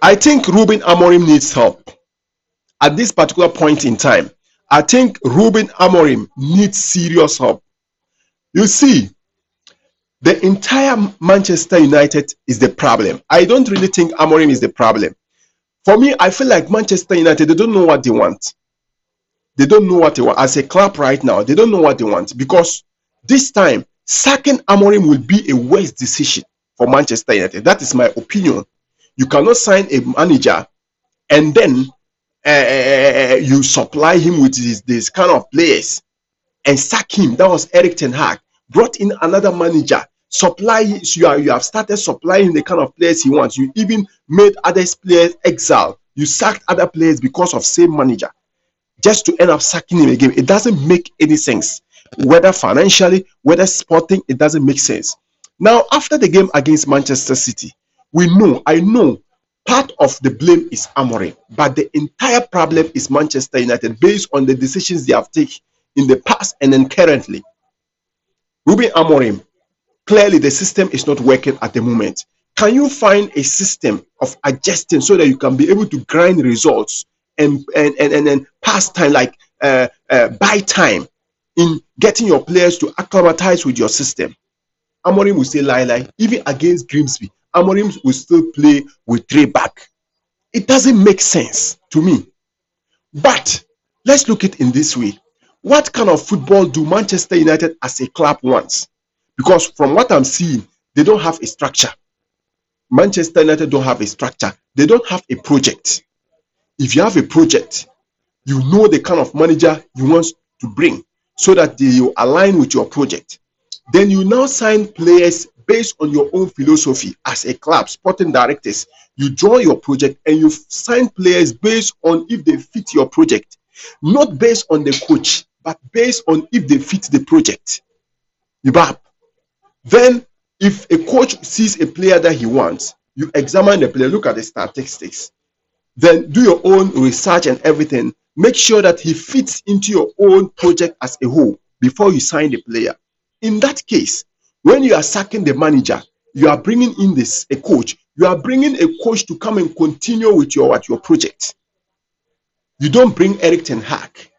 I think Rubin Amorim needs help at this particular point in time. I think Rubin Amorim needs serious help. You see, the entire Manchester United is the problem. I don't really think Amorim is the problem. For me, I feel like Manchester United, they don't know what they want. They don't know what they want. As a club right now, they don't know what they want, because this time, sacking Amorim will be a waste decision for Manchester United. That is my opinion. You cannot sign a manager and then you supply him with this kind of players and sack him. That was Eric Ten Hag. Brought in another manager. You have started supplying the kind of players he wants. You even made other players exile. You sacked other players because of same manager, just to end up sacking him again. It doesn't make any sense. Whether financially, whether sporting, it doesn't make sense. Now, after the game against Manchester City, I know part of the blame is Amorim, but the entire problem is Manchester United based on the decisions they have taken in the past and then currently. Rubin Amorim, clearly the system is not working at the moment. Can you find a system of adjusting so that you can be able to grind results and pass time, like buy time in getting your players to acclimatize with your system? Amorim will say lie. Even against Grimsby, Amorim will still play with 3 back. It doesn't make sense to me. But let's look at it in this way. What kind of football do Manchester United as a club wants? Because from what I'm seeing, they don't have a structure. Manchester United don't have a structure. They don't have a project. If you have a project, you know the kind of manager you want to bring so that they will align with your project. Then you now sign players based on your own philosophy as a club, sporting directors. You draw your project and you sign players based on if they fit your project, not based on the coach, but based on if they fit the project. Then, if a coach sees a player that he wants, you examine the player, look at the statistics, then do your own research and everything. Make sure that he fits into your own project as a whole before you sign the player. In that case, when you are sacking the manager, you are bringing in a coach. You are bringing a coach to come and continue with your project. You don't bring Eric Ten Hag,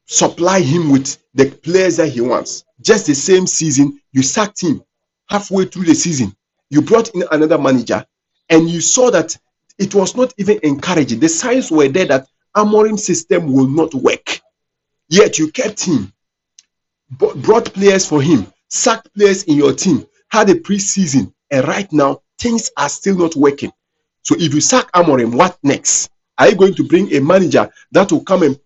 supply him with the players that he wants. Just the same season, you sacked him. Halfway through the season, you brought in another manager, and you saw that it was not even encouraging. The signs were there that Amorim's system will not work. Yet you kept him, brought players for him, sacked players in your team, had a preseason, and right now things are still not working. So if you sack Amorim, what next? Are you going to bring a manager that will come and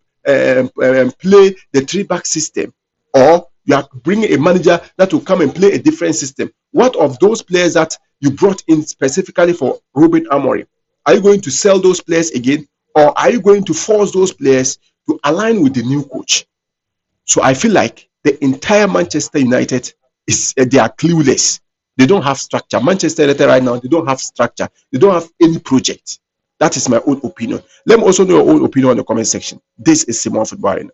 play the 3-back system, or you are bringing a manager that will come and play a different system? What of those players that you brought in specifically for Rubin Amorim? Are you going to sell those players again, or are you going to force those players to align with the new coach? So I feel like the entire Manchester United they are clueless. They don't have structure. Manchester United right now, they don't have structure. They don't have any project. That is my own opinion. Let me also know your own opinion in the comment section. This is Simon Football Arena.